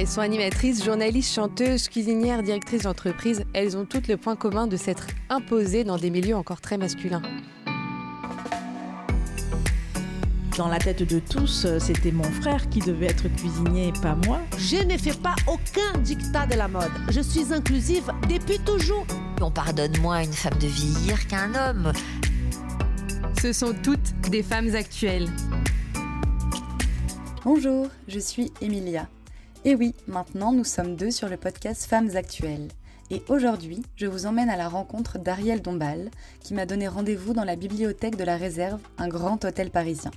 Elles sont animatrices, journalistes, chanteuses, cuisinières, directrices d'entreprise. Elles ont toutes le point commun de s'être imposées dans des milieux encore très masculins. Dans la tête de tous, c'était mon frère qui devait être cuisinier et pas moi. Je ne fais pas aucun dictat de la mode. Je suis inclusive depuis toujours. On pardonne moins à une femme de vieillir qu'à un homme. Ce sont toutes des femmes actuelles. Bonjour, je suis Emilia. Et oui, maintenant nous sommes deux sur le podcast Femmes Actuelles. Et aujourd'hui, je vous emmène à la rencontre d'Arielle Dombasle, qui m'a donné rendez-vous dans la bibliothèque de la Réserve, un grand hôtel parisien.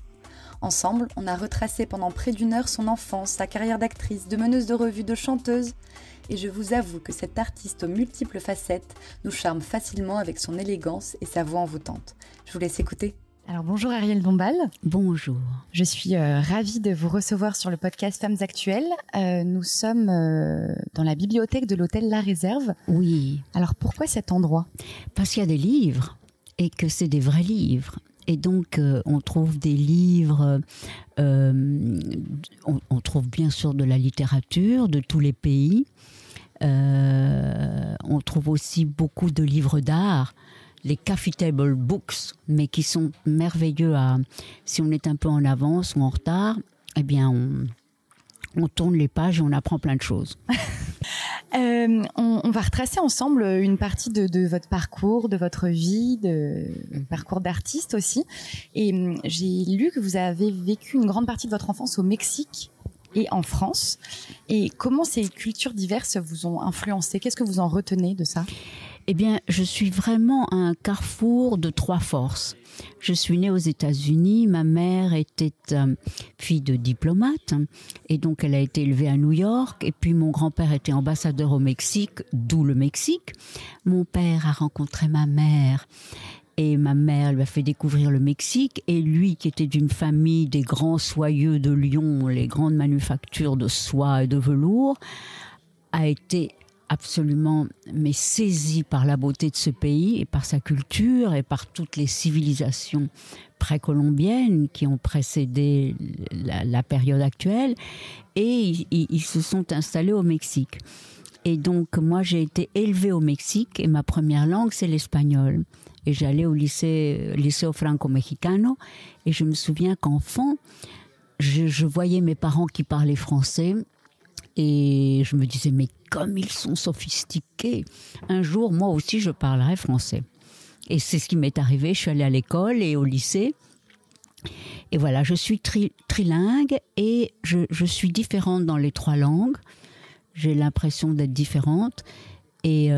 Ensemble, on a retracé pendant près d'1 heure son enfance, sa carrière d'actrice, de meneuse de revue, de chanteuse. Et je vous avoue que cette artiste aux multiples facettes nous charme facilement avec son élégance et sa voix envoûtante. Je vous laisse écouter. Alors bonjour Arielle Dombasle. Bonjour. Je suis ravie de vous recevoir sur le podcast Femmes Actuelles. Nous sommes dans la bibliothèque de l'hôtel La Réserve. Oui. Alors pourquoi cet endroit ? Parce qu'il y a des livres et que c'est des vrais livres. Et donc, on trouve des livres, on trouve bien sûr de la littérature de tous les pays. On trouve aussi beaucoup de livres d'art, les coffee table books, mais qui sont merveilleux si on est un peu en avance ou en retard, eh bien, on tourne les pages et on apprend plein de choses. On va retracer ensemble une partie de votre parcours, de votre vie, de parcours d'artiste aussi. Et j'ai lu que vous avez vécu une grande partie de votre enfance au Mexique et en France. Et comment ces cultures diverses vous ont influencé ? Qu'est-ce que vous en retenez de ça ? Eh bien, je suis vraiment à un carrefour de 3 forces. Je suis née aux États-Unis, ma mère était fille de diplomate et donc elle a été élevée à New York, et puis mon grand-père était ambassadeur au Mexique, d'où le Mexique. Mon père a rencontré ma mère et ma mère lui a fait découvrir le Mexique, et lui qui était d'une famille des grands soyeux de Lyon, les grandes manufactures de soie et de velours, a été absolument saisi par la beauté de ce pays et par sa culture et par toutes les civilisations précolombiennes qui ont précédé la période actuelle, et ils se sont installés au Mexique. Et donc moi j'ai été élevée au Mexique et ma première langue c'est l'espagnol, et j'allais au Liceo Franco-Mexicano, et je me souviens qu'enfant je voyais mes parents qui parlaient français et je me disais mais comme ils sont sophistiqués, un jour moi aussi je parlerai français. Et c'est ce qui m'est arrivé. Je suis allée à l'école et au lycée, et voilà, je suis trilingue et je suis différente dans les 3 langues. J'ai l'impression d'être différente. Et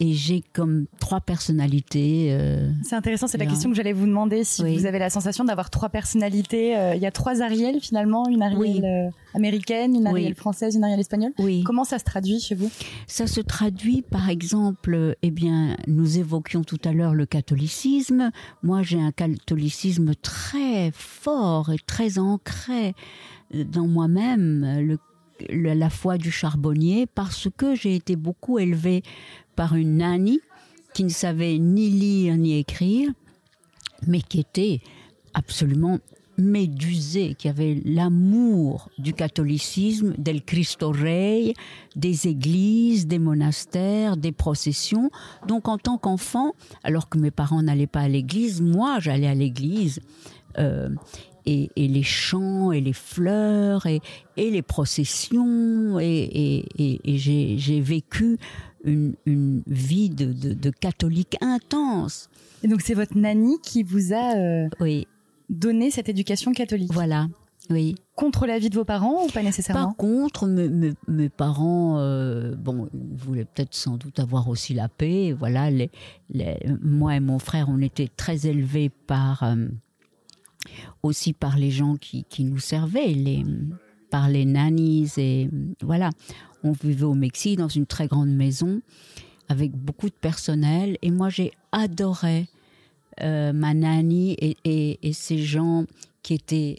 j'ai comme 3 personnalités. C'est intéressant, c'est la question que j'allais vous demander, si vous avez la sensation d'avoir 3 personnalités. Il y a 3 Ariel finalement, une Ariel américaine, une Ariel française, une Ariel espagnole. Oui. Comment ça se traduit chez vous ? Ça se traduit par exemple, nous évoquions tout à l'heure le catholicisme. Moi j'ai un catholicisme très fort et très ancré dans moi-même, la foi du charbonnier, parce que j'ai été beaucoup élevée par une nanny qui ne savait ni lire ni écrire, mais qui était absolument médusée, qui avait l'amour du catholicisme, del Cristo Rey, des églises, des monastères, des processions. Donc en tant qu'enfant, alors que mes parents n'allaient pas à l'église, moi j'allais à l'église, et les chants et les fleurs et les processions, et j'ai vécu une vie de catholique intense. Et donc c'est votre nanny qui vous a donné cette éducation catholique. Voilà, oui. Contre l'avis de vos parents ou pas nécessairement ? Pas contre, mes parents, ils voulaient peut-être sans doute avoir aussi la paix. Voilà, moi et mon frère, on était très élevés aussi par les gens qui nous servaient, par les nannies, et voilà. On vivait au Mexique dans une très grande maison avec beaucoup de personnel, et moi j'ai adoré ma nanny et ces gens qui étaient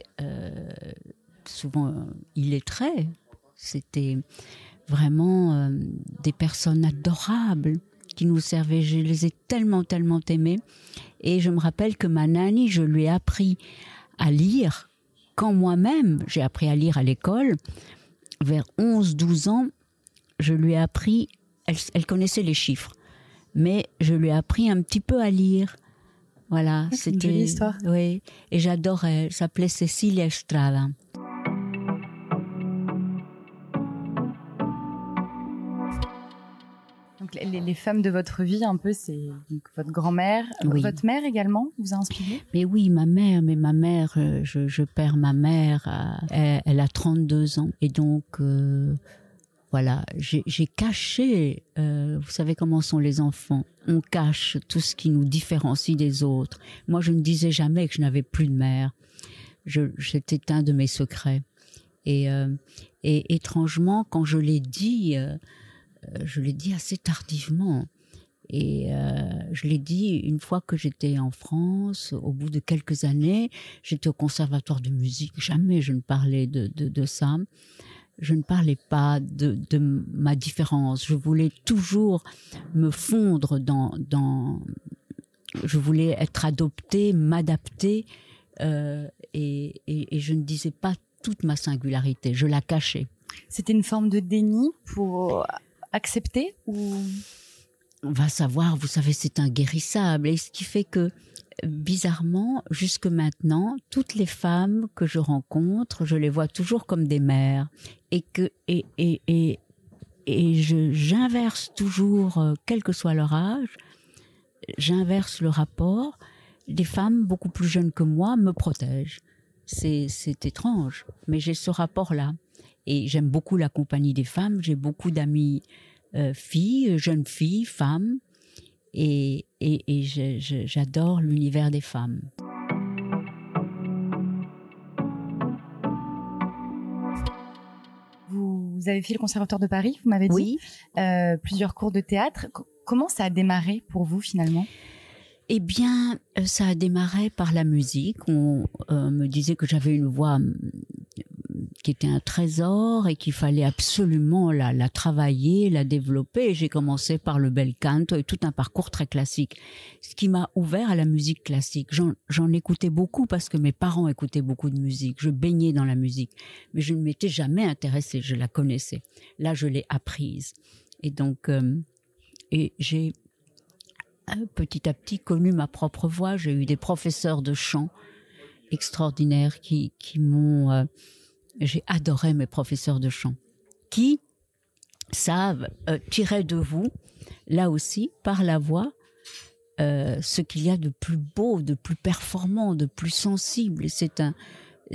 souvent illettrés. C'était vraiment des personnes adorables qui nous servaient. Je les ai tellement aimés. Et je me rappelle que ma nanny, je lui ai appris à lire quand moi-même j'ai appris à lire à l'école. vers 11-12 ans, je lui ai appris, elle connaissait les chiffres, mais je lui ai appris un petit peu à lire. Voilà, c'est une jolie histoire. Oui, et j'adorais, elle s'appelait Cecilia Estrada. Donc les femmes de votre vie, un peu, c'est donc votre grand-mère, Oui. votre mère également vous a inspiré? Mais oui, ma mère, je perds ma mère, elle a 32 ans. Et donc, voilà, j'ai caché, vous savez comment sont les enfants, on cache tout ce qui nous différencie des autres. Moi, je ne disais jamais que je n'avais plus de mère. C'était un de mes secrets. Et étrangement, quand je l'ai dit assez tardivement. Et je l'ai dit une fois que j'étais en France, au bout de quelques années, j'étais au conservatoire de musique. Jamais je ne parlais de ça. Je ne parlais pas de ma différence. Je voulais toujours me fondre dans je voulais être adoptée, m'adapter, et je ne disais pas toute ma singularité. Je la cachais. C'était une forme de déni pour accepter ou... On va savoir, vous savez, c'est inguérissable. Et ce qui fait que, bizarrement, jusque maintenant, toutes les femmes que je rencontre, je les vois toujours comme des mères. J'inverse toujours, quel que soit leur âge, j'inverse le rapport. Les femmes beaucoup plus jeunes que moi me protègent. C'est étrange, mais j'ai ce rapport-là. Et j'aime beaucoup la compagnie des femmes. J'ai beaucoup d'amis filles, jeunes filles, femmes. Et j'adore l'univers des femmes. Vous avez fait le Conservatoire de Paris, vous m'avez dit. Oui. Plusieurs cours de théâtre. Comment ça a démarré pour vous finalement ? Eh bien, ça a démarré par la musique. On me disait que j'avais une voix qui était un trésor et qu'il fallait absolument la travailler, la développer. Et j'ai commencé par le bel canto et tout un parcours très classique. Ce qui m'a ouvert à la musique classique. J'en écoutais beaucoup parce que mes parents écoutaient beaucoup de musique. Je baignais dans la musique. Mais je ne m'étais jamais intéressée, je la connaissais. Là, je l'ai apprise. Et donc, j'ai petit à petit connu ma propre voix. J'ai eu des professeurs de chant extraordinaires qui m'ont... j'ai adoré mes professeurs de chant qui savent tirer de vous, là aussi, par la voix, ce qu'il y a de plus beau, de plus performant, de plus sensible.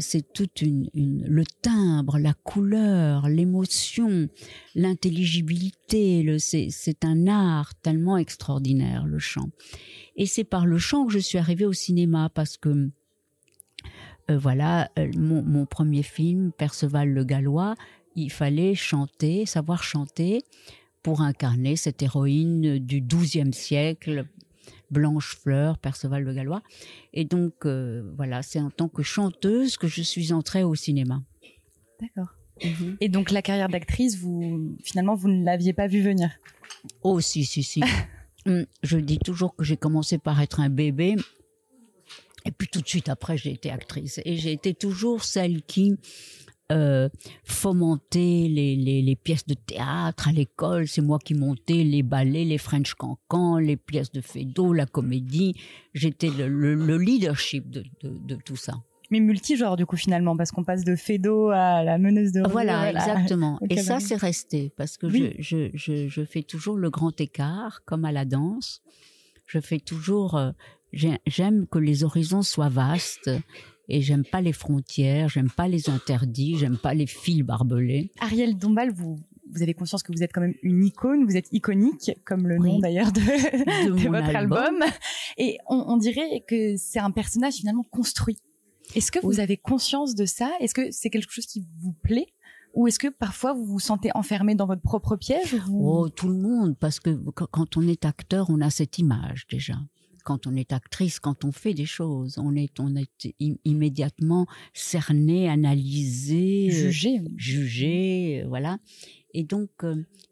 C'est toute le timbre, la couleur, l'émotion, l'intelligibilité. C'est un art tellement extraordinaire, le chant. Et c'est par le chant que je suis arrivée au cinéma parce que mon premier film, Perceval le Gallois, il fallait chanter, savoir chanter pour incarner cette héroïne du XIIe siècle, Blanche Fleur, Perceval le Gallois. Et donc, c'est en tant que chanteuse que je suis entrée au cinéma. D'accord. Mm-hmm. Et donc, la carrière d'actrice, finalement, vous ne l'aviez pas vue venir ? Oh, si. Je dis toujours que j'ai commencé par être un bébé. Et puis tout de suite après, j'ai été actrice. Et j'ai été toujours celle qui fomentait les pièces de théâtre à l'école. C'est moi qui montais les ballets, les French Cancans, les pièces de Feydeau, la comédie. J'étais le leadership de tout ça. Mais multigenre du coup finalement, parce qu'on passe de Feydeau à la meneuse de revue. Voilà, exactement. Okay, et ça, c'est resté, parce que oui. je fais toujours le grand écart, comme à la danse. Je fais toujours... J'aime que les horizons soient vastes et j'aime pas les frontières, j'aime pas les interdits, j'aime pas les fils barbelés. Arielle Dombal, vous avez conscience que vous êtes quand même une icône, vous êtes iconique, comme le nom d'ailleurs de votre album. Et on dirait que c'est un personnage finalement construit. Est-ce que vous avez conscience de ça ? Est-ce que c'est quelque chose qui vous plaît ? Ou est-ce que parfois vous vous sentez enfermé dans votre propre piège ? Oh, tout le monde, parce que quand on est acteur, on a cette image déjà. Quand on est actrice, quand on fait des choses, on est immédiatement cerné, analysé, jugé, voilà. Et donc,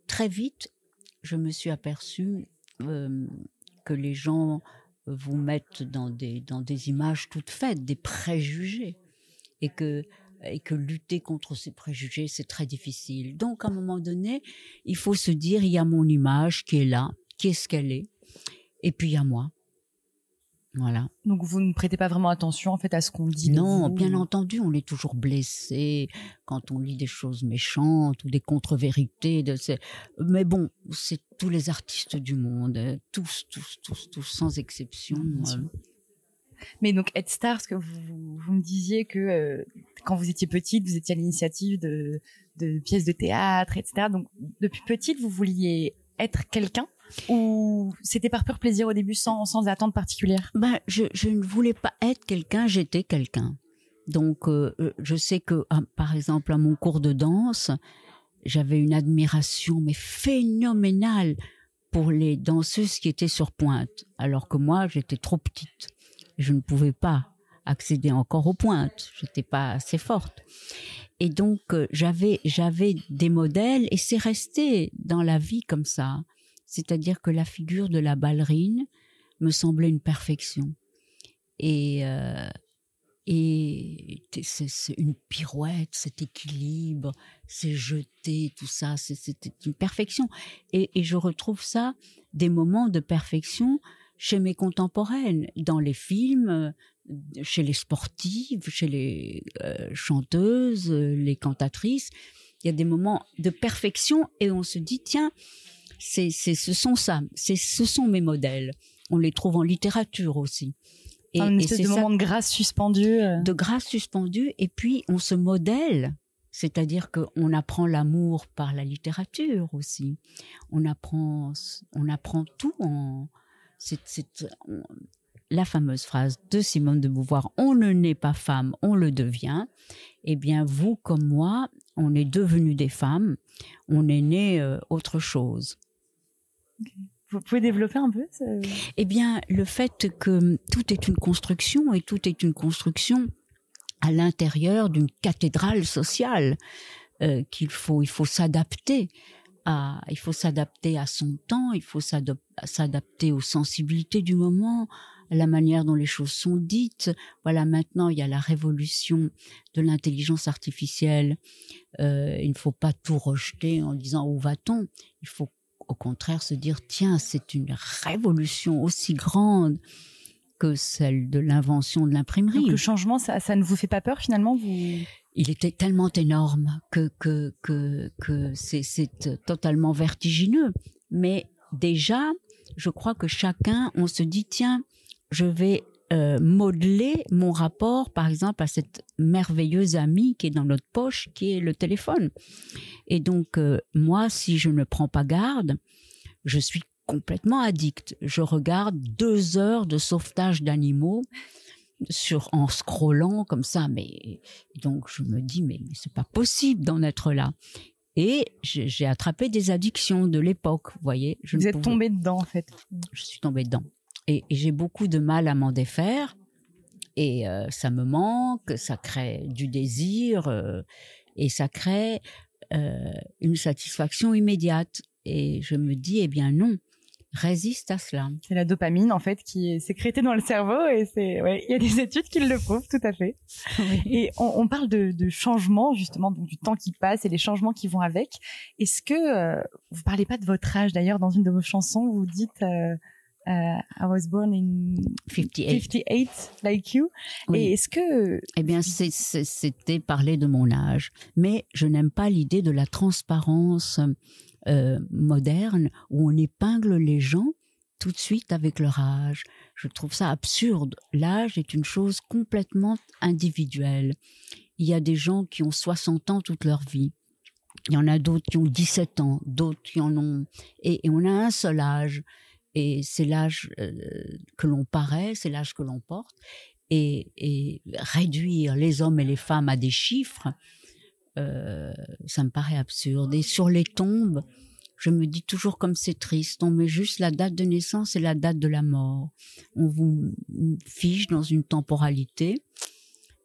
très vite, je me suis aperçue que les gens vous mettent dans des images toutes faites, des préjugés. Et que, et que lutter contre ces préjugés, c'est très difficile. Donc, à un moment donné, il faut se dire, il y a mon image qui est là, qui est ce qu'elle est, et puis il y a moi. Voilà. Donc vous ne prêtez pas vraiment attention en fait à ce qu'on dit. Non, bien entendu, on est toujours blessé quand on lit des choses méchantes ou des contre-vérités. Mais bon, c'est tous les artistes du monde, tous, sans exception. Mais donc être star, parce que vous me disiez que quand vous étiez petite, vous étiez à l'initiative de pièces de théâtre, etc. Donc depuis petite, vous vouliez être quelqu'un? Ou c'était par pur plaisir au début, sans attente particulière? Je ne voulais pas être quelqu'un, j'étais quelqu'un. Donc, je sais que, par exemple, à mon cours de danse, j'avais une admiration mais phénoménale pour les danseuses qui étaient sur pointe, alors que moi, j'étais trop petite. Je ne pouvais pas accéder encore aux pointes, j'étais pas assez forte. Et donc, j'avais des modèles et c'est resté dans la vie comme ça. C'est-à-dire que la figure de la ballerine me semblait une perfection. Et c'est une pirouette, cet équilibre, c'est jeté, tout ça, c'était une perfection. Et je retrouve ça, des moments de perfection chez mes contemporaines, dans les films, chez les sportives, chez les chanteuses, les cantatrices. Il y a des moments de perfection et on se dit, tiens, ce sont mes modèles. On les trouve en littérature aussi. Une espèce de moment de grâce suspendue. De grâce suspendue, et puis on se modèle, c'est-à-dire qu'on apprend l'amour par la littérature aussi. On apprend tout la fameuse phrase de Simone de Beauvoir, on ne naît pas femme, on le devient. Eh bien, vous comme moi, on est devenus des femmes, on est né autre chose. Vous pouvez développer un peu Eh bien, le fait que tout est une construction, et tout est une construction à l'intérieur d'une cathédrale sociale, il faut s'adapter à son temps, il faut s'adapter aux sensibilités du moment, à la manière dont les choses sont dites. Voilà, maintenant, il y a la révolution de l'intelligence artificielle. Il ne faut pas tout rejeter en disant où va-t-on. Il faut au contraire se dire, tiens, c'est une révolution aussi grande que celle de l'invention de l'imprimerie. Donc le changement, ça ne vous fait pas peur finalement Il était tellement énorme que c'est totalement vertigineux. Mais déjà, je crois que chacun, on se dit, tiens, je vais modeler mon rapport, par exemple, à cette merveilleuse amie qui est dans notre poche, qui est le téléphone. Et donc, moi, si je ne prends pas garde, je suis complètement addict. Je regarde 2 heures de sauvetage d'animaux en scrollant comme ça. Mais donc, je me dis, mais c'est pas possible d'en être là. Et j'ai attrapé des addictions de l'époque, vous voyez. Vous êtes tombée dedans, en fait. Je suis tombée dedans. Et j'ai beaucoup de mal à m'en défaire. Et ça me manque, ça crée du désir et ça crée une satisfaction immédiate. Et je me dis, eh bien non, résiste à cela. C'est la dopamine, en fait, qui est sécrétée dans le cerveau. Et il y a des études qui le prouvent, tout à fait. Oui. Et on parle de changement, justement, donc du temps qui passe et les changements qui vont avec. Est-ce que, vous parlez pas de votre âge, d'ailleurs, dans une de vos chansons, vous dites... I was born in 58 like you. Oui. Et est-ce que... Eh bien, c'était parler de mon âge. Mais je n'aime pas l'idée de la transparence moderne où on épingle les gens tout de suite avec leur âge. Je trouve ça absurde. L'âge est une chose complètement individuelle. Il y a des gens qui ont 60 ans toute leur vie. Il y en a d'autres qui ont 17 ans, d'autres qui en ont... Et on a un seul âge. Et c'est l'âge que l'on paraît, c'est l'âge que l'on porte. Et réduire les hommes et les femmes à des chiffres, ça me paraît absurde. Et sur les tombes, je me dis toujours comme c'est triste, on met juste la date de naissance et la date de la mort. On vous fiche dans une temporalité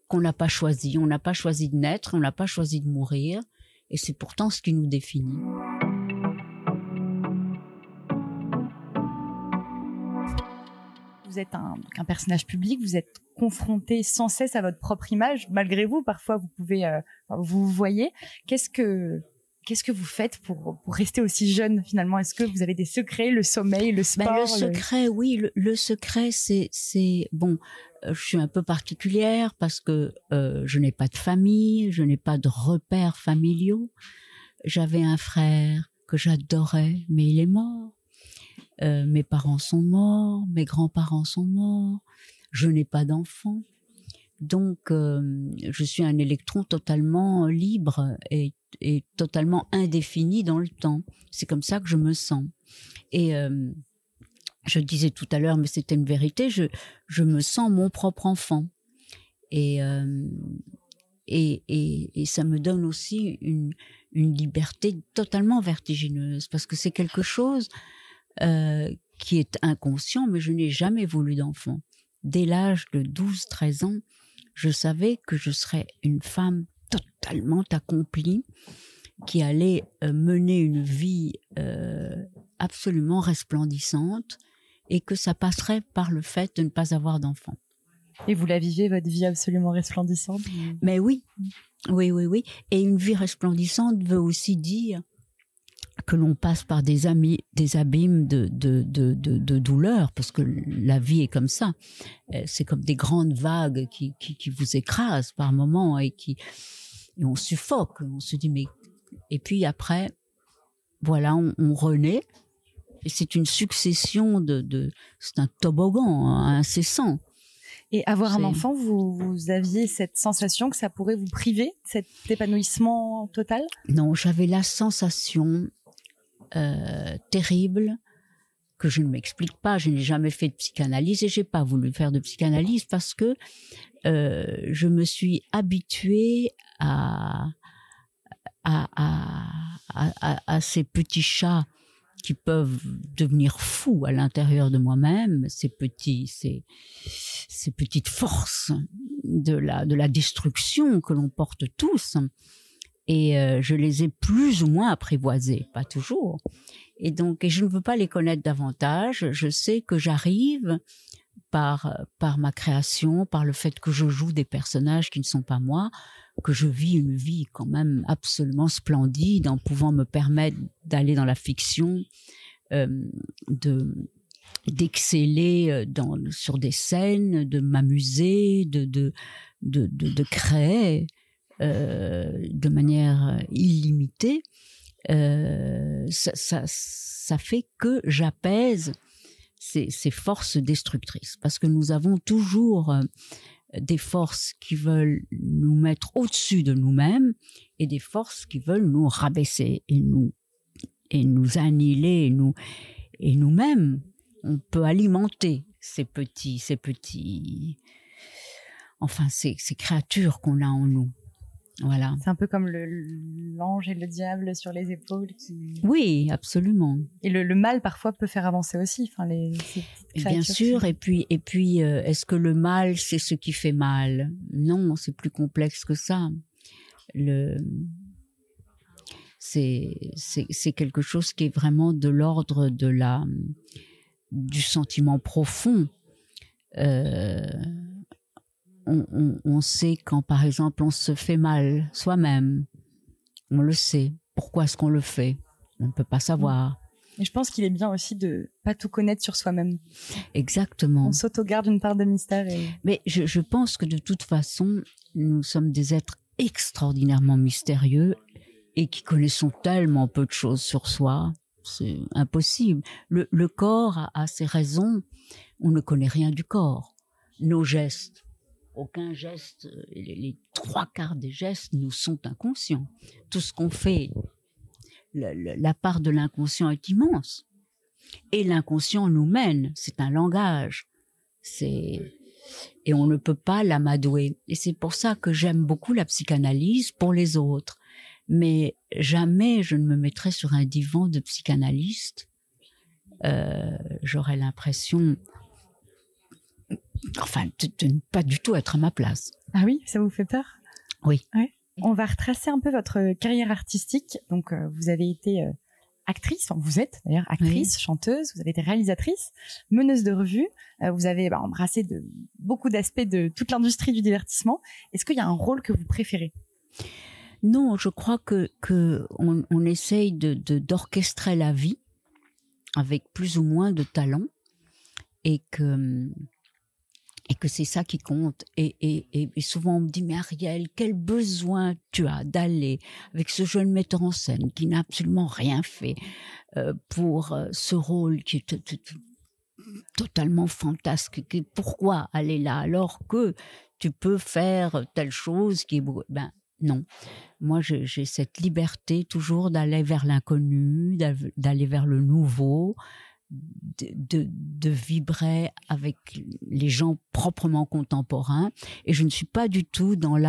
qu'on n'a pas choisie. On n'a pas choisi de naître, on n'a pas choisi de mourir. Et c'est pourtant ce qui nous définit. vous êtes un personnage public, vous êtes confronté sans cesse à votre propre image. Malgré vous, parfois, vous voyez. Qu'est-ce que vous faites pour rester aussi jeune, finalement? Est-ce que vous avez des secrets, le sommeil, le sport? Le secret, oui. Le secret, c'est bon. Je suis un peu particulière parce que je n'ai pas de famille, je n'ai pas de repères familiaux. J'avais un frère que j'adorais, mais il est mort. Mes parents sont morts, mes grands-parents sont morts. Je n'ai pas d'enfants. Donc, je suis un électron totalement libre et totalement indéfini dans le temps. C'est comme ça que je me sens. Et je disais tout à l'heure, mais c'était une vérité, je me sens mon propre enfant. Et ça me donne aussi une liberté totalement vertigineuse, parce que c'est quelque chose qui est inconscient, mais je n'ai jamais voulu d'enfant. Dès l'âge de 12-13 ans, je savais que je serais une femme totalement accomplie, qui allait mener une vie absolument resplendissante, et que ça passerait par le fait de ne pas avoir d'enfant. Et vous la vivez, votre vie absolument resplendissante? Mais oui. Et une vie resplendissante veut aussi dire que l'on passe par des abîmes de douleur, parce que la vie est comme ça. C'est comme des grandes vagues qui vous écrasent par moments et on suffoque. On se dit mais... Et puis après, voilà, on renaît. Et c'est une succession c'est un toboggan incessant. Et avoir un enfant, vous aviez cette sensation que ça pourrait vous priver de cet épanouissement total? Non, j'avais la sensation terrible que je ne m'explique pas. Je n'ai jamais fait de psychanalyse et j'ai pas voulu faire de psychanalyse parce que je me suis habituée à ces petits chats qui peuvent devenir fous à l'intérieur de moi-même, ces petites forces de la destruction que l'on porte tous. Et je les ai plus ou moins apprivoisés, pas toujours. Et donc, je ne veux pas les connaître davantage. Je sais que j'arrive par ma création, par le fait que je joue des personnages qui ne sont pas moi, que je vis une vie quand même absolument splendide en pouvant me permettre d'aller dans la fiction, d'exceller sur des scènes, de m'amuser, de créer de manière illimitée. Ça fait que j'apaise ces forces destructrices, parce que nous avons toujours des forces qui veulent nous mettre au-dessus de nous-mêmes et des forces qui veulent nous rabaisser et nous annihiler et nous-mêmes. On peut alimenter ces créatures qu'on a en nous. Voilà. C'est un peu comme l'ange et le diable sur les épaules qui... Oui, absolument. Et le mal parfois peut faire avancer aussi. Enfin, bien sûr. Et puis, est-ce que le mal c'est ce qui fait mal? Non, c'est plus complexe que ça. C'est quelque chose qui est vraiment de l'ordre du sentiment profond. On sait quand, par exemple, on se fait mal soi-même. On le sait. Pourquoi est-ce qu'on le fait? On ne peut pas savoir. Et je pense qu'il est bien aussi de pas tout connaître sur soi-même. Exactement. On s'auto-garde une part de mystère. Mais je pense que de toute façon, nous sommes des êtres extraordinairement mystérieux et qui connaissons tellement peu de choses sur soi. C'est impossible. Le corps a ses raisons. On ne connaît rien du corps. Nos gestes. Aucun geste, les 3/4 des gestes nous sont inconscients. Tout ce qu'on fait, la part de l'inconscient est immense. Et l'inconscient nous mène, c'est un langage. Et on ne peut pas l'amadouer. Et c'est pour ça que j'aime beaucoup la psychanalyse pour les autres. Mais jamais je ne me mettrai sur un divan de psychanalyste. J'aurais l'impression... de ne pas du tout être à ma place. Ah oui, ça vous fait peur? Oui. Ouais. On va retracer un peu votre carrière artistique. Donc, vous avez été actrice, enfin, vous êtes d'ailleurs actrice, chanteuse, vous avez été réalisatrice, meneuse de revue, vous avez embrassé beaucoup d'aspects de toute l'industrie du divertissement. Est-ce qu'il y a un rôle que vous préférez ? Non, je crois que on essaye d'orchestrer la vie avec plus ou moins de talent et que c'est ça qui compte. Et souvent, on me dit, mais Ariel, quel besoin tu as d'aller avec ce jeune metteur en scène qui n'a absolument rien fait pour ce rôle qui est totalement fantasque. Pourquoi aller là alors que tu peux faire telle chose qui est... Ben, non. Moi, j'ai cette liberté toujours d'aller vers l'inconnu, d'aller vers le nouveau, de vibrer avec les gens proprement contemporains, et je ne suis pas du tout dans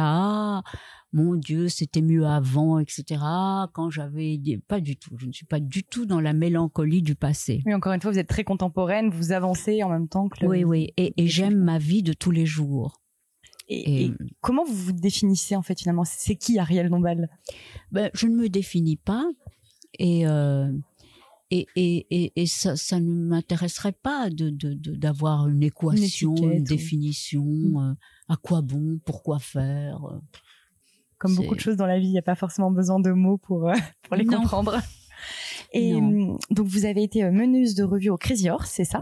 mon Dieu, c'était mieux avant, etc. Quand pas du tout, je ne suis pas du tout dans la mélancolie du passé. Oui, encore une fois, vous êtes très contemporaine, vous avancez en même temps que oui, et j'aime ma vie de tous les jours. Et comment vous vous définissez en fait finalement ? C'est qui Ariel Dombal ? Je ne me définis pas, et ça ne m'intéresserait pas d'avoir une équation, une définition. À quoi bon, pourquoi faire. Comme beaucoup de choses dans la vie, il n'y a pas forcément besoin de mots pour les comprendre. Et donc vous avez été meneuse de revue au Crazy Horse, c'est ça ?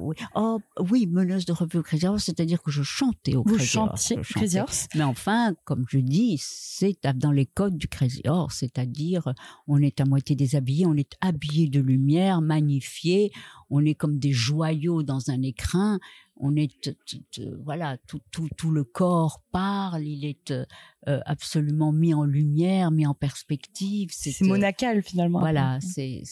Oui, meneuse de revue au Crazy Horse, c'est-à-dire que je chantais au Crazy Horse. Vous chantiez Crazy Horse ? Mais enfin, comme je dis, c'est dans les codes du Crazy Horse, c'est-à-dire on est à moitié déshabillé, on est habillé de lumière, magnifié, on est comme des joyaux dans un écrin. On est voilà, tout le corps parle, il est absolument mis en lumière, mis en perspective. C'est monacal finalement. Voilà, c'est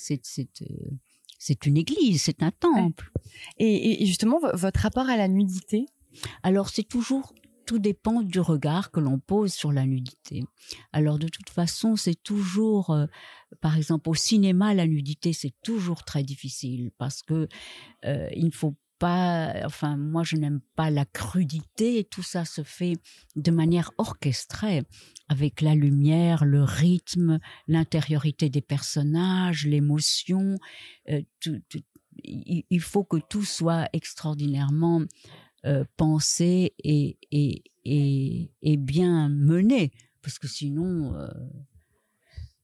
une église, c'est un temple. Et justement, votre rapport à la nudité ? Alors tout dépend du regard que l'on pose sur la nudité. Alors de toute façon, c'est toujours, par exemple au cinéma, la nudité c'est toujours très difficile parce que il ne faut pas, enfin moi je n'aime pas la crudité, tout ça se fait de manière orchestrée avec la lumière, le rythme, l'intériorité des personnages, l'émotion, il faut que tout soit extraordinairement pensé et bien mené, parce que sinon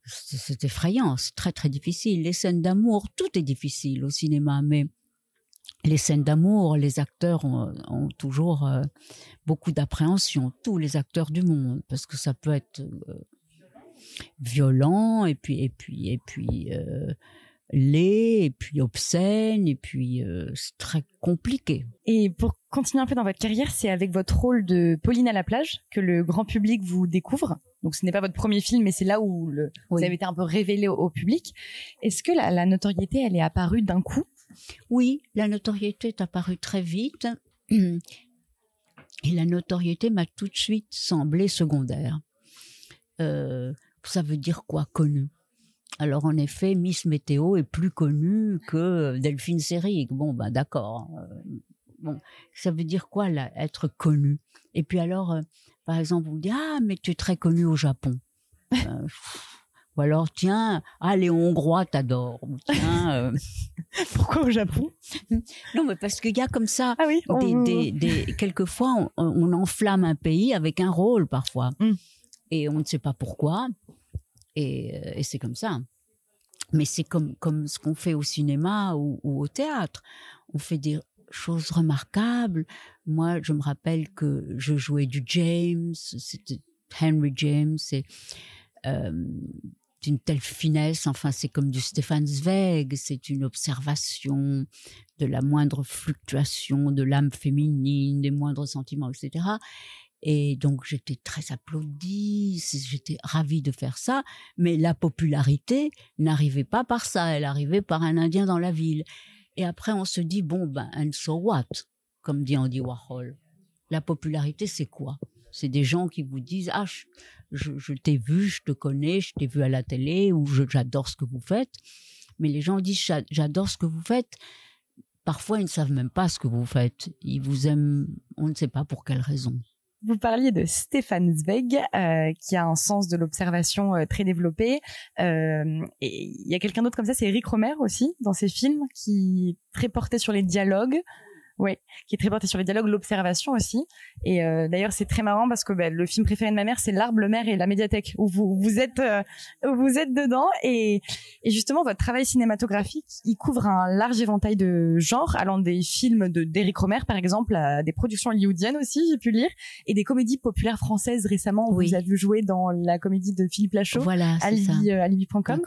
c'est effrayant, c'est très très difficile. Les scènes d'amour, tout est difficile au cinéma, mais les scènes d'amour, les acteurs ont toujours beaucoup d'appréhension, tous les acteurs du monde, parce que ça peut être violent et puis laid et puis obscène et puis c'est très compliqué. Et pour continuer un peu dans votre carrière, c'est avec votre rôle de Pauline à la plage que le grand public vous découvre. Donc ce n'est pas votre premier film, mais c'est là où vous avez été un peu révélé au public. Est-ce que la notoriété, elle est apparue d'un coup ? Oui, la notoriété est apparue très vite et la notoriété m'a tout de suite semblé secondaire. Ça veut dire quoi, connu ? Alors en effet, Miss Météo est plus connue que Delphine Seyrig. Bon, ben d'accord. Bon, ça veut dire quoi là, être connu ? Et puis alors, par exemple, vous me dites mais tu es très connu au Japon. Ou alors tiens, les Hongrois t'adorent. Ou tiens. Pourquoi au Japon ? Non, mais parce qu'il y a comme ça. Ah oui. Quelquefois, on enflamme un pays avec un rôle parfois, et on ne sait pas pourquoi. Et c'est comme ça. Mais c'est comme ce qu'on fait au cinéma ou au théâtre. On fait des choses remarquables. Moi, je me rappelle que je jouais du James, c'était Henry James, et d'une telle finesse. Enfin, c'est comme du Stefan Zweig. C'est une observation de la moindre fluctuation de l'âme féminine, des moindres sentiments, etc. Et donc, j'étais très applaudie, j'étais ravie de faire ça, mais la popularité n'arrivait pas par ça, elle arrivait par un Indien dans la ville. Et après, on se dit, and so what, comme dit Andy Warhol. La popularité, c'est quoi ? C'est des gens qui vous disent, je t'ai vu, je te connais, je t'ai vu à la télé, ou j'adore ce que vous faites. Mais les gens disent, j'adore ce que vous faites. Parfois, ils ne savent même pas ce que vous faites. Ils vous aiment, on ne sait pas pour quelle raison. vous parliez de Stefan Zweig, qui a un sens de l'observation très développé. Et il y a quelqu'un d'autre comme ça, c'est Eric Romer aussi, dans ses films, qui est très porté sur les dialogues. Oui, qui est très porté sur les dialogues, l'observation aussi. Et d'ailleurs, c'est très marrant parce que le film préféré de ma mère, c'est L'Arbre, le Maire et la médiathèque, où vous êtes dedans. Et justement, votre travail cinématographique, il couvre un large éventail de genres, allant des films d'Éric Romer, par exemple, à des productions hollywoodiennes aussi, j'ai pu lire, et des comédies populaires françaises récemment. Oui. Vous avez joué dans la comédie de Philippe Lachaud, voilà, alibi.com.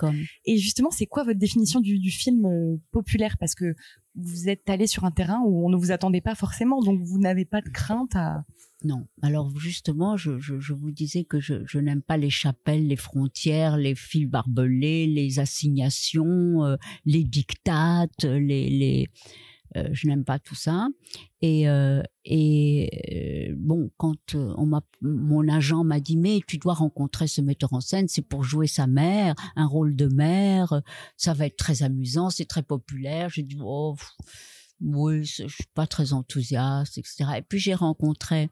Et justement, c'est quoi votre définition du film populaire? Parce que vous êtes allé sur un terrain où on ne vous attendait pas forcément, donc vous n'avez pas de crainte à... Non. Alors justement, je vous disais que je n'aime pas les chapelles, les frontières, les fils barbelés, les assignations, les diktats, je n'aime pas tout ça. Et bon, quand mon agent m'a dit mais tu dois rencontrer ce metteur en scène, c'est pour jouer sa mère, un rôle de mère, ça va être très amusant, c'est très populaire. J'ai dit oui, je suis pas très enthousiaste, etc. Et puis j'ai rencontré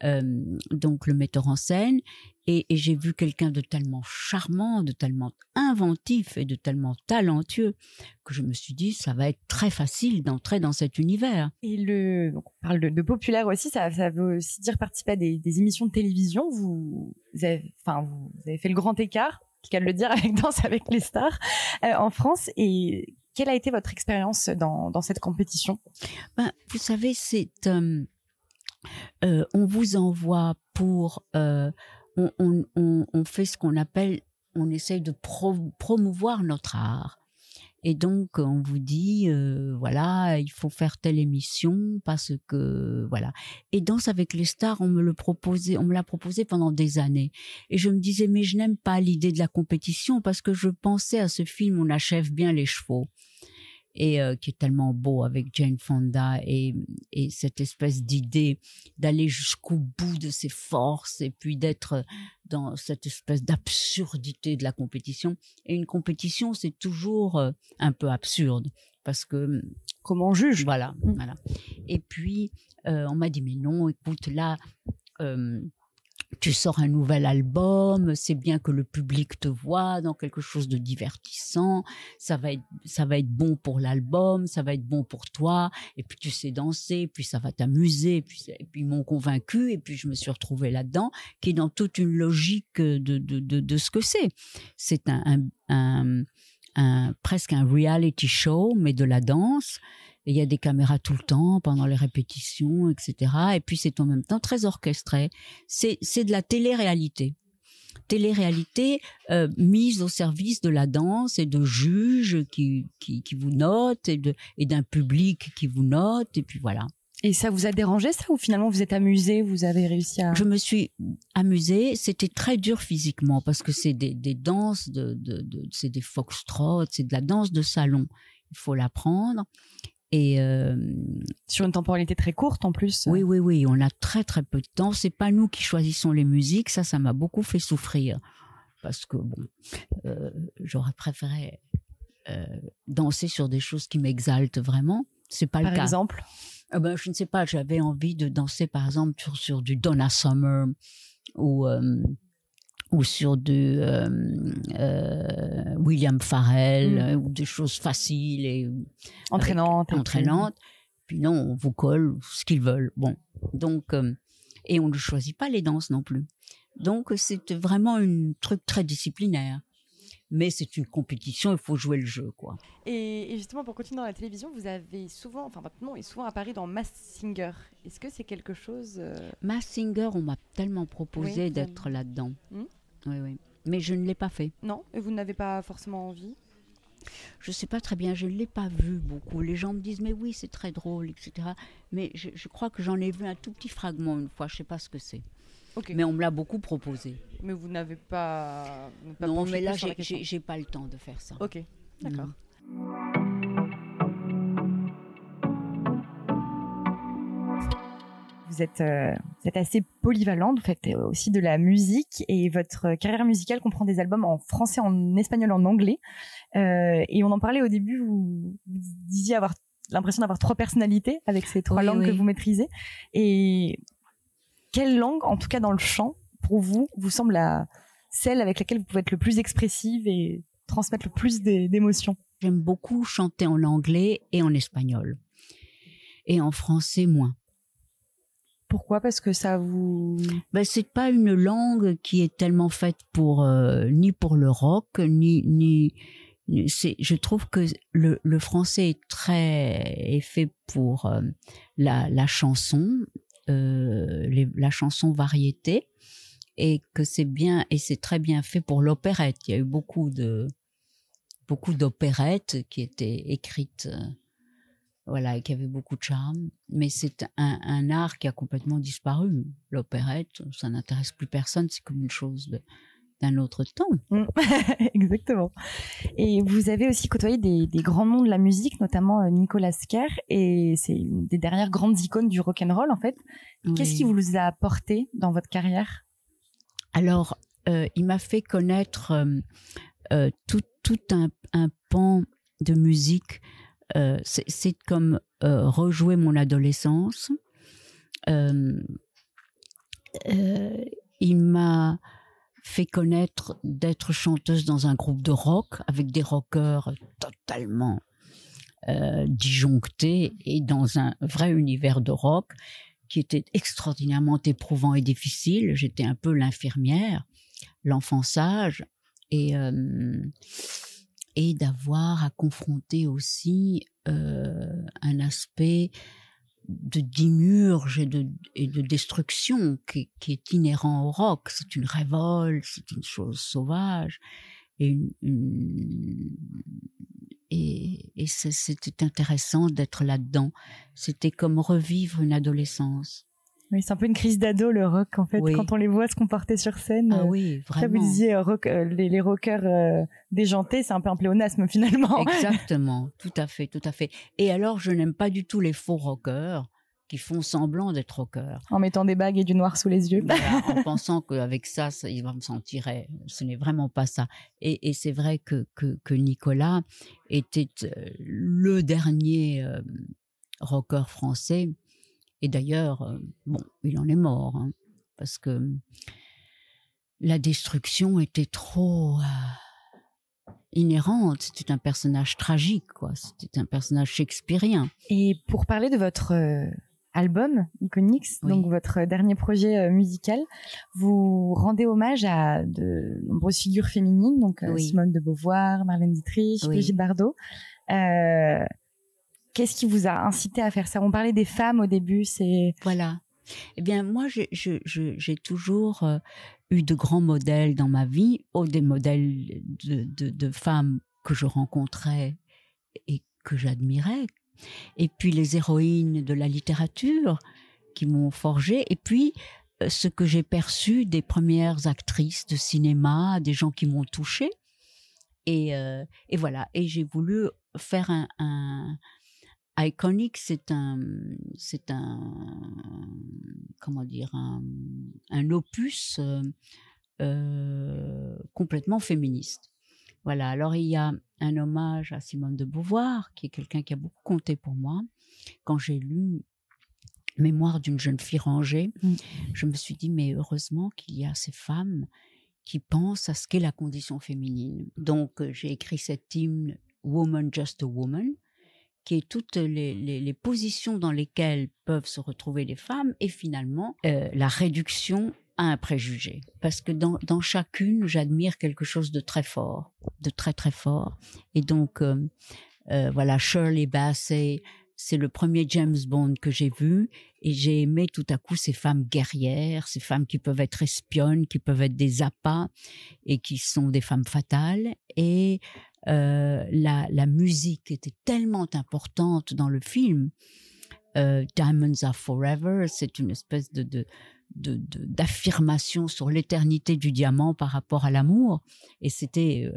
donc le metteur en scène et j'ai vu quelqu'un de tellement charmant, de tellement inventif et de tellement talentueux que je me suis dit ça va être très facile d'entrer dans cet univers. Et donc on parle de populaire aussi, ça veut aussi dire participer à des émissions de télévision. Vous avez fait le grand écart, qu'à le dire, avec Danse avec les stars en France. Et quelle a été votre expérience dans cette compétition? Vous savez, c'est on vous envoie pour on fait ce qu'on appelle, on essaye de promouvoir notre art. Et donc on vous dit voilà, il faut faire telle émission parce que voilà. Et Danse avec les stars, on me l'a proposé pendant des années. Et je me disais mais je n'aime pas l'idée de la compétition parce que je pensais à ce film On achève bien les chevaux. Et qui est tellement beau avec Jane Fonda et cette espèce d'idée d'aller jusqu'au bout de ses forces et puis d'être dans cette espèce d'absurdité de la compétition. Et une compétition, c'est toujours un peu absurde parce que comment on juge. Voilà. Et puis on m'a dit mais non, écoute là. Tu sors un nouvel album, c'est bien que le public te voit dans quelque chose de divertissant, ça va être bon pour l'album, ça va être bon pour toi, et puis tu sais danser, puis ça va t'amuser, et puis ils m'ont convaincu, et puis je me suis retrouvée là-dedans, qui est dans toute une logique de ce que c'est. C'est presque un reality show, mais de la danse. Et il y a des caméras tout le temps, pendant les répétitions, etc. Et puis c'est en même temps très orchestré. C'est de la télé-réalité. Télé-réalité mise au service de la danse et de juges qui vous notent et d'un public qui vous note. Et puis voilà. Et ça vous a dérangé ça ou finalement vous êtes amusé, vous avez réussi à... Je me suis amusée. C'était très dur physiquement parce que c'est des danses, c'est des foxtrots, c'est de la danse de salon. Il faut l'apprendre. Et sur une temporalité très courte en plus. Oui, on a très très peu de temps. C'est pas nous qui choisissons les musiques. Ça m'a beaucoup fait souffrir parce que j'aurais préféré danser sur des choses qui m'exaltent vraiment. C'est pas le cas. Par exemple. Je ne sais pas. J'avais envie de danser par exemple sur du Donna Summer ou sur du William Farrell, ou des choses faciles et entraînantes. Puis non, on vous colle ce qu'ils veulent. Bon, donc et on ne choisit pas les danses non plus. Donc c'est vraiment un truc très disciplinaire. Mais c'est une compétition, il faut jouer le jeu, quoi. Et justement, pour continuer dans la télévision, vous avez souvent, votre nom est souvent apparu dans Masked Singer. Est-ce que c'est quelque chose... Masked Singer, on m'a tellement proposé d'être là-dedans. Oui. Mais je ne l'ai pas fait. Non, et vous n'avez pas forcément envie? Je ne sais pas très bien, je ne l'ai pas vu beaucoup. Les gens me disent, mais oui, c'est très drôle, etc. Mais je crois que j'en ai vu un tout petit fragment une fois, je ne sais pas ce que c'est. Okay. Mais on me l'a beaucoup proposé. Mais vous n'avez pas... Non, mais là, j'ai pas le temps de faire ça. Ok, d'accord. Vous êtes assez polyvalente, vous faites aussi de la musique et votre carrière musicale comprend des albums en français, en espagnol, en anglais. Et on en parlait au début, vous disiez avoir l'impression d'avoir 3 personnalités avec ces 3 langues que vous maîtrisez. Et quelle langue, en tout cas dans le chant, pour vous, vous semble celle avec laquelle vous pouvez être le plus expressive et transmettre le plus d'émotions? J'aime beaucoup chanter en anglais et en espagnol. Et en français, moins. Pourquoi? Parce que ça vous... C'est pas une langue qui est tellement faite pour ni pour le rock, je trouve que le français est fait pour la chanson, la chanson variété, et que c'est très bien fait pour l'opérette. Il y a eu beaucoup d'opérettes qui étaient écrites, et qui avaient beaucoup de charme. Mais c'est un art qui a complètement disparu. L'opérette, ça n'intéresse plus personne. C'est comme une chose d'un autre temps. Exactement. Et vous avez aussi côtoyé des grands noms de la musique, notamment Nicolas Kerr, et c'est une des dernières grandes icônes du rock'n'roll, en fait. Oui. Qu'est-ce qui vous a apporté dans votre carrière? Alors, il m'a fait connaître tout un pan de musique. C'est comme rejouer mon adolescence. Il m'a fait connaître d'être chanteuse dans un groupe de rock avec des rockers totalement disjonctés et dans un vrai univers de rock qui était extraordinairement éprouvant et difficile. J'étais un peu l'infirmière, l'enfant sage, et d'avoir à confronter aussi un aspect de démiurge et de destruction qui est inhérent au rock. C'est une révolte, c'est une chose sauvage, et c'était intéressant d'être là-dedans. C'était comme revivre une adolescence. Oui, c'est un peu une crise d'ado, le rock, en fait, oui. Quand on les voit se comporter sur scène. Ah oui, vraiment. Là, vous disiez, les rockers déjantés, c'est un peu un pléonasme, finalement. Exactement, tout à fait. Et alors, je n'aime pas du tout les faux rockers qui font semblant d'être rockers. En mettant des bagues et du noir sous les yeux. Voilà, en pensant qu'avec ça, il va me sentir. Ce n'est vraiment pas ça. Et c'est vrai que Nicolas était le dernier rocker français. Et d'ailleurs, il en est mort, hein, parce que la destruction était trop inhérente. C'était un personnage tragique, quoi. C'était un personnage shakespearien. Et pour parler de votre album Iconics, oui. Donc votre dernier projet musical, vous rendez hommage à de nombreuses figures féminines, donc oui. Simone de Beauvoir, Marlène Dietrich, oui. Brigitte Bardot. Qu'est-ce qui vous a incité à faire ça? On parlait des femmes au début, Voilà. Eh bien, moi, j'ai toujours eu de grands modèles dans ma vie, des modèles de femmes que je rencontrais et que j'admirais. Et puis les héroïnes de la littérature qui m'ont forgée. Et puis, ce que j'ai perçu des premières actrices de cinéma, des gens qui m'ont touchée. Et voilà. Et j'ai voulu faire un Iconic, c'est un opus complètement féministe. Voilà. Alors il y a un hommage à Simone de Beauvoir, qui est quelqu'un qui a beaucoup compté pour moi. Quand j'ai lu Mémoire d'une jeune fille rangée, je me suis dit mais heureusement qu'il y a ces femmes qui pensent à ce qu'est la condition féminine. Donc j'ai écrit cet hymne Woman Just a Woman, qui est toutes les positions dans lesquelles peuvent se retrouver les femmes, et finalement la réduction à un préjugé. Parce que dans chacune, j'admire quelque chose de très fort, de très très fort. Et donc, voilà, Shirley Bassey, c'est le premier James Bond que j'ai vu, et j'ai aimé tout à coup ces femmes guerrières, ces femmes qui peuvent être espionnes, qui peuvent être des appâts, et qui sont des femmes fatales. Et la musique était tellement importante dans le film. Diamonds Are Forever, c'est une espèce d'affirmation sur l'éternité du diamant par rapport à l'amour. Et c'était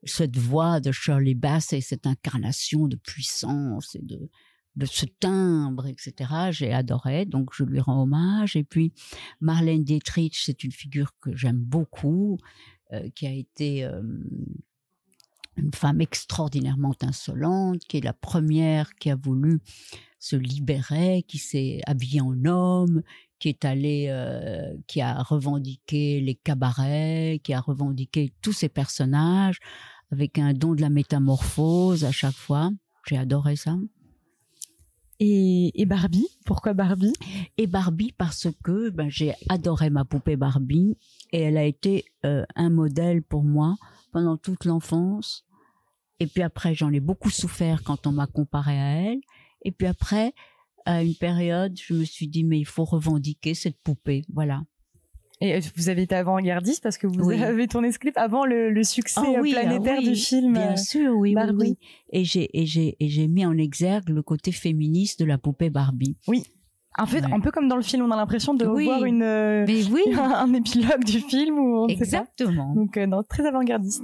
cette voix de Shirley Bassey, cette incarnation de puissance et de ce timbre, etc. J'ai adoré, donc je lui rends hommage. Et puis Marlène Dietrich, c'est une figure que j'aime beaucoup, qui a été une femme extraordinairement insolente, qui est la première qui a voulu se libérer, qui s'est habillée en homme, qui est allé, qui a revendiqué les cabarets, qui a revendiqué tous ces personnages avec un don de la métamorphose à chaque fois. J'ai adoré ça. Et Barbie, pourquoi Barbie? Et Barbie parce que j'ai adoré ma poupée Barbie et elle a été un modèle pour moi pendant toute l'enfance. Et puis après, j'en ai beaucoup souffert quand on m'a comparé à elle. Et puis après, à une période, je me suis dit, mais il faut revendiquer cette poupée. Voilà. Et vous avez été avant-gardiste parce que vous avez tourné ce clip avant le succès planétaire du film. Bien sûr, oui, Barbie. Oui. Et j'ai mis en exergue le côté féministe de la poupée Barbie. Oui. En fait, un peu comme dans le film, on a l'impression de revoir un épilogue du film où on exactement. Donc, très avant-gardiste.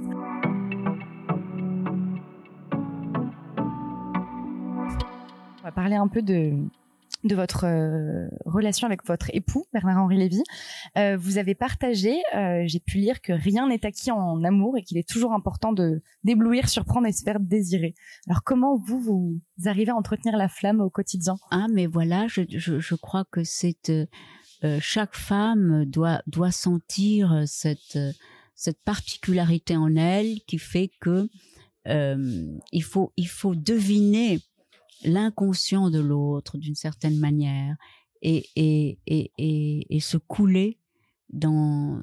On va parler un peu de votre relation avec votre époux, Bernard-Henri Lévy. Vous avez partagé, j'ai pu lire que rien n'est acquis en amour et qu'il est toujours important d'éblouir, surprendre et se faire désirer. Alors comment vous arrivez à entretenir la flamme au quotidien? Ah mais voilà, je crois que chaque femme doit sentir cette particularité en elle qui fait que il faut deviner l'inconscient de l'autre d'une certaine manière et se couler dans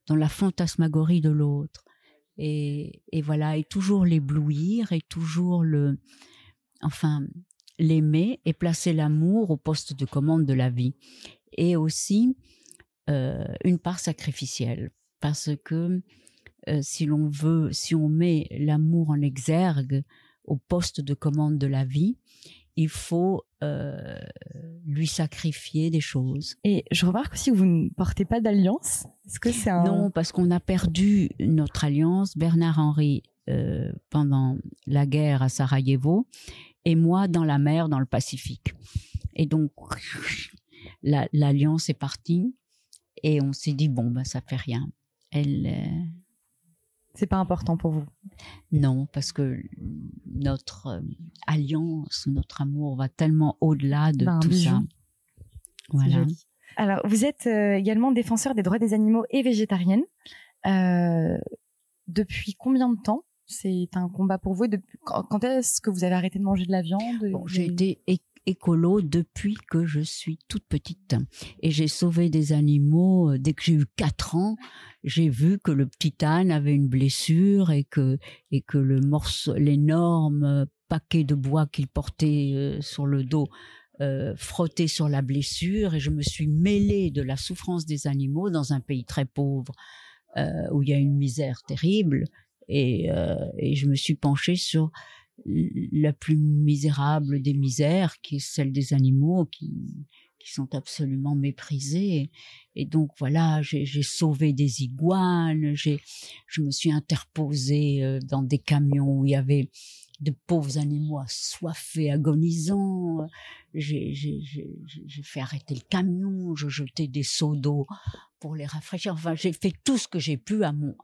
la fantasmagorie de l'autre et voilà, et toujours l'éblouir et toujours l'aimer et placer l'amour au poste de commande de la vie, et aussi une part sacrificielle parce que si on met l'amour en exergue au poste de commande de la vie, il faut lui sacrifier des choses. Et je remarque aussi que vous ne portez pas d'alliance. Est-ce que c'est Non, parce qu'on a perdu notre alliance, Bernard-Henri pendant la guerre à Sarajevo et moi dans la mer, dans le Pacifique. Et donc, l'alliance est partie et on s'est dit, ça fait rien. C'est pas important pour vous? Non, parce que notre alliance, notre amour va tellement au-delà de tout ça. Voilà. Alors, vous êtes également défenseur des droits des animaux et végétarienne. Depuis combien de temps? C'est un combat pour vous. Quand est-ce que vous avez arrêté de manger de la viande? J'ai été écolo depuis que je suis toute petite et j'ai sauvé des animaux. Dès que j'ai eu 4 ans, j'ai vu que le petit âne avait une blessure et que l'énorme paquet de bois qu'il portait sur le dos frottait sur la blessure, et je me suis mêlée de la souffrance des animaux dans un pays très pauvre où il y a une misère terrible, et je me suis penchée sur la plus misérable des misères, qui est celle des animaux qui sont absolument méprisés. Et donc voilà, j'ai sauvé des iguanes, je me suis interposée dans des camions où il y avait de pauvres animaux assoiffés, agonisants. J'ai fait arrêter le camion, je jetais des seaux d'eau pour les rafraîchir. Enfin, j'ai fait tout ce que j'ai pu à mon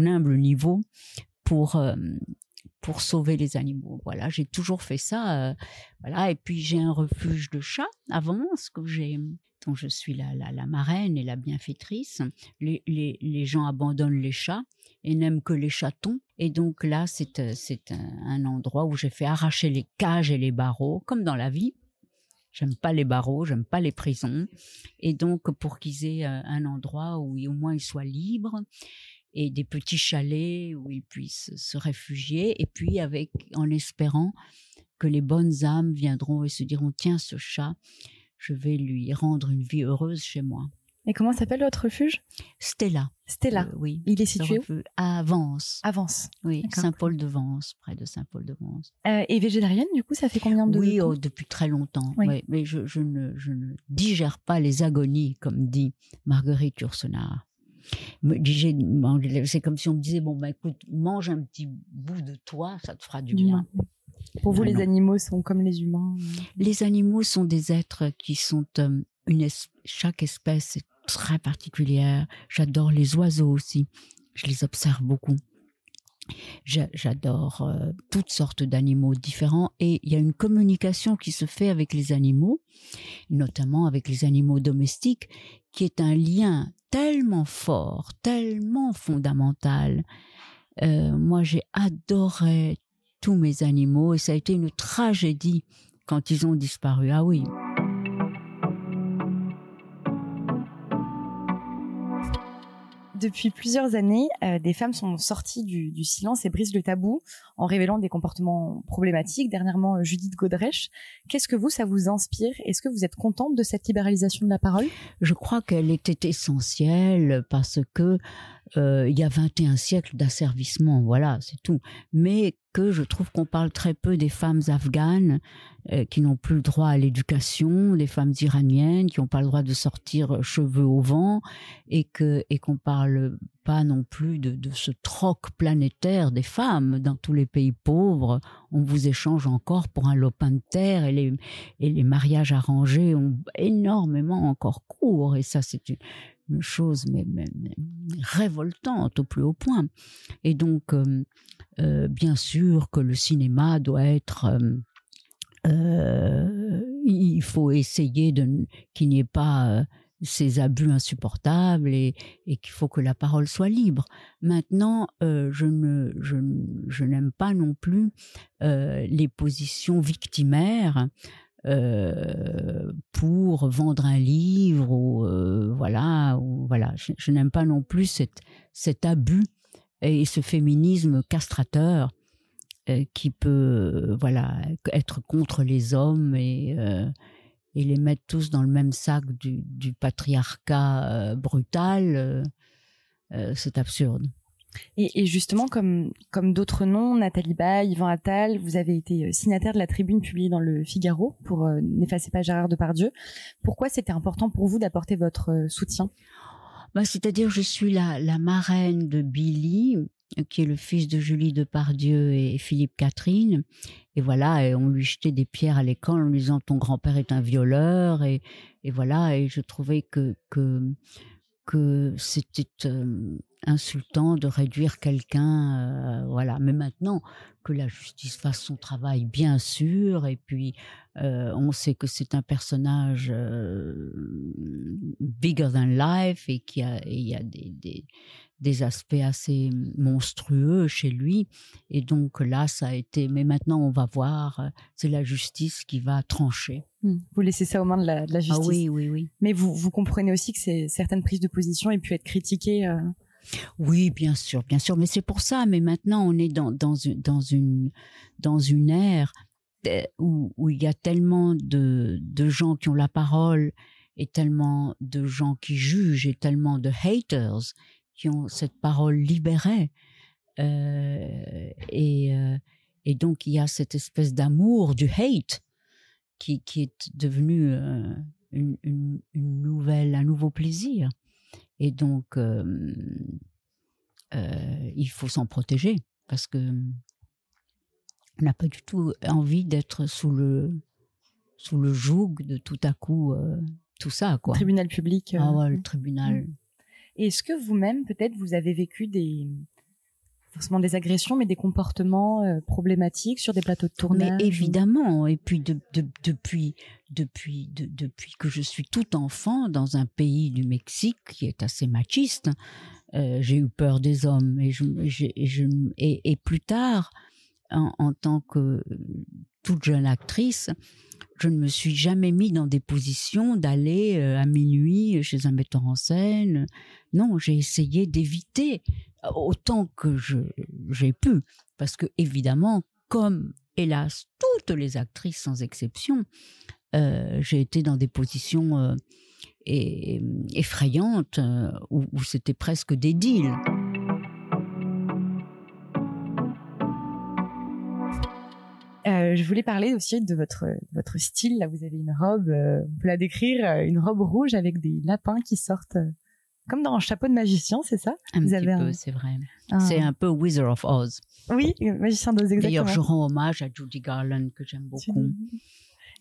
humble niveau pour sauver les animaux. Voilà, j'ai toujours fait ça. Voilà, et puis j'ai un refuge de chats à Vence dont je suis la marraine et la bienfaitrice. Les gens abandonnent les chats et n'aiment que les chatons. Et donc là, c'est un endroit où j'ai fait arracher les cages et les barreaux, comme dans la vie. J'aime pas les barreaux, j'aime pas les prisons. Et donc, pour qu'ils aient un endroit où au moins ils soient libres, et des petits chalets où ils puissent se réfugier, et puis en espérant que les bonnes âmes viendront et se diront, tiens, ce chat, je vais lui rendre une vie heureuse chez moi. Et comment s'appelle votre refuge? Stella. Stella. Oui. Il est situé où? À Vence. À Vence. Oui, Saint-Paul-de-Vence, près de Saint-Paul-de-Vence. Et végétarienne, du coup, ça fait combien de temps? Oui, depuis très longtemps. Oui. Oui, mais je ne digère pas les agonies, comme dit Marguerite Yourcenar. C'est comme si on me disait, écoute, mange un petit bout de toi, ça te fera du bien. Pour vous, les animaux sont comme les humains? Les animaux sont des êtres qui sont chaque espèce est très particulière. J'adore les oiseaux aussi. Je les observe beaucoup. J'adore toutes sortes d'animaux différents et il y a une communication qui se fait avec les animaux, notamment avec les animaux domestiques, qui est un lien tellement fort, tellement fondamental. Moi, j'ai adoré tous mes animaux et ça a été une tragédie quand ils ont disparu. Ah oui. Depuis plusieurs années, des femmes sont sorties du silence et brisent le tabou en révélant des comportements problématiques. Dernièrement, Judith Godrèche. Qu'est-ce que ça vous inspire? Est-ce que vous êtes contente de cette libéralisation de la parole? Je crois qu'elle était essentielle parce que il y a 21 siècles d'asservissement, voilà, c'est tout. Mais que je trouve qu'on parle très peu des femmes afghanes qui n'ont plus le droit à l'éducation, des femmes iraniennes qui n'ont pas le droit de sortir cheveux au vent, et qu'on parle pas non plus de ce troc planétaire des femmes. Dans tous les pays pauvres, on vous échange encore pour un lopin de terre, et les mariages arrangés ont énormément encore cours, et ça c'est une chose mais révoltante au plus haut point. Et donc bien sûr que le cinéma doit être il faut essayer qu'il n'y ait pas ces abus insupportables, et qu'il faut que la parole soit libre. Maintenant, je n'aime pas non plus les positions victimaires pour vendre un livre ou voilà. Je n'aime pas non plus cet abus et ce féminisme castrateur qui peut être contre les hommes et les mettre tous dans le même sac du patriarcat brutal. C'est absurde. Et justement, comme d'autres noms, Nathalie Baye, Yvan Attal, vous avez été signataire de la tribune publiée dans le Figaro pour N'effacez pas Gérard Depardieu. Pourquoi c'était important pour vous d'apporter votre soutien? C'est-à-dire, je suis la marraine de Billy, qui est le fils de Julie Depardieu et Philippe Catherine. Et voilà, et on lui jetait des pierres à l'école en lui disant ton grand-père est un violeur. Et voilà, et je trouvais que c'était insultant de réduire quelqu'un, voilà. Mais maintenant que la justice fasse son travail, bien sûr, et puis on sait que c'est un personnage bigger than life et il y a des aspects assez monstrueux chez lui, et donc là ça a été, mais maintenant on va voir, c'est la justice qui va trancher. Vous laissez ça aux mains de la justice. Ah oui. Mais vous comprenez aussi que certaines prises de position aient pu être critiquées. Oui, bien sûr, mais c'est pour ça. Mais maintenant, on est dans une ère où il y a tellement de gens qui ont la parole, et tellement de gens qui jugent, et tellement de haters qui ont cette parole libérée. Et donc, il y a cette espèce d'amour du hate qui est devenu un nouveau plaisir. Et donc, il faut s'en protéger, parce que on n'a pas du tout envie d'être sous le joug de tout à coup tout ça, quoi. Le tribunal public. Le tribunal. Et est-ce que vous-même, peut-être, vous avez vécu forcément des agressions, mais des comportements problématiques sur des plateaux de tournage? Mais évidemment, et puis depuis que je suis tout enfant dans un pays du Mexique qui est assez machiste, j'ai eu peur des hommes, et plus tard, en tant que toute jeune actrice, je ne me suis jamais mis dans des positions d'aller à minuit chez un metteur en scène. Non, j'ai essayé d'éviter autant que j'ai pu, parce que évidemment, comme hélas toutes les actrices sans exception, j'ai été dans des positions effrayantes où c'était presque des deals. Je voulais parler aussi de votre style. Là, vous avez une robe, on peut la décrire, une robe rouge avec des lapins qui sortent comme dans un chapeau de magicien, c'est ça? Un petit peu, c'est vrai. C'est un peu Wizard of Oz. Oui, magicien d'Oz, exactement. D'ailleurs, je rends hommage à Judy Garland, que j'aime beaucoup.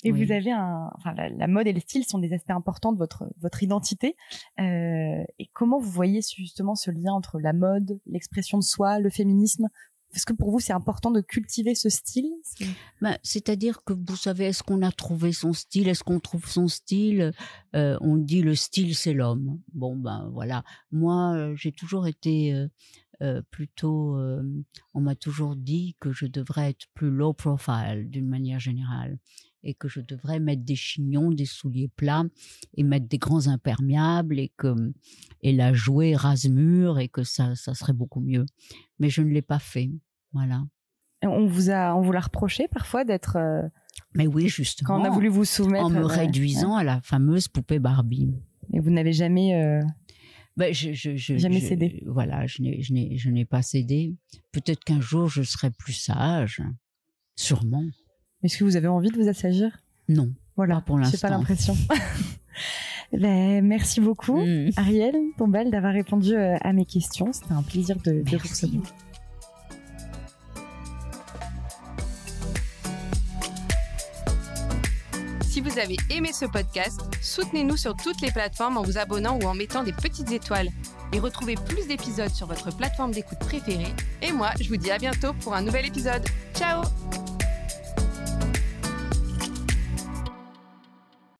Et oui. Vous avez la mode et le style sont des aspects importants de votre identité. Et comment vous voyez justement ce lien entre la mode, l'expression de soi, le féminisme Est-ce que pour vous, c'est important de cultiver ce style? C'est-à-dire que vous savez, est-ce qu'on a trouvé son style? Est-ce qu'on trouve son style? On dit le style, c'est l'homme. Bon, voilà. Moi, j'ai toujours été plutôt... on m'a toujours dit que je devrais être plus low profile d'une manière générale et que je devrais mettre des chignons, des souliers plats et mettre des grands imperméables et la jouer rase-mur et que ça serait beaucoup mieux. Mais je ne l'ai pas fait. Voilà. On vous l'a reproché parfois d'être... Mais oui, justement. Quand on a voulu vous soumettre... En me réduisant à la fameuse poupée Barbie. Et vous n'avez jamais... jamais cédé. Voilà, je n'ai pas cédé. Peut-être qu'un jour, je serai plus sage. Sûrement. Est-ce que vous avez envie de vous assagir? Non. Voilà, pour l'instant. J'ai pas l'impression. Merci beaucoup, Ariel Dombal, d'avoir répondu à mes questions. C'était un plaisir de vous recevoir. Si vous avez aimé ce podcast, soutenez-nous sur toutes les plateformes en vous abonnant ou en mettant des petites étoiles. Et retrouvez plus d'épisodes sur votre plateforme d'écoute préférée. Et moi, je vous dis à bientôt pour un nouvel épisode. Ciao!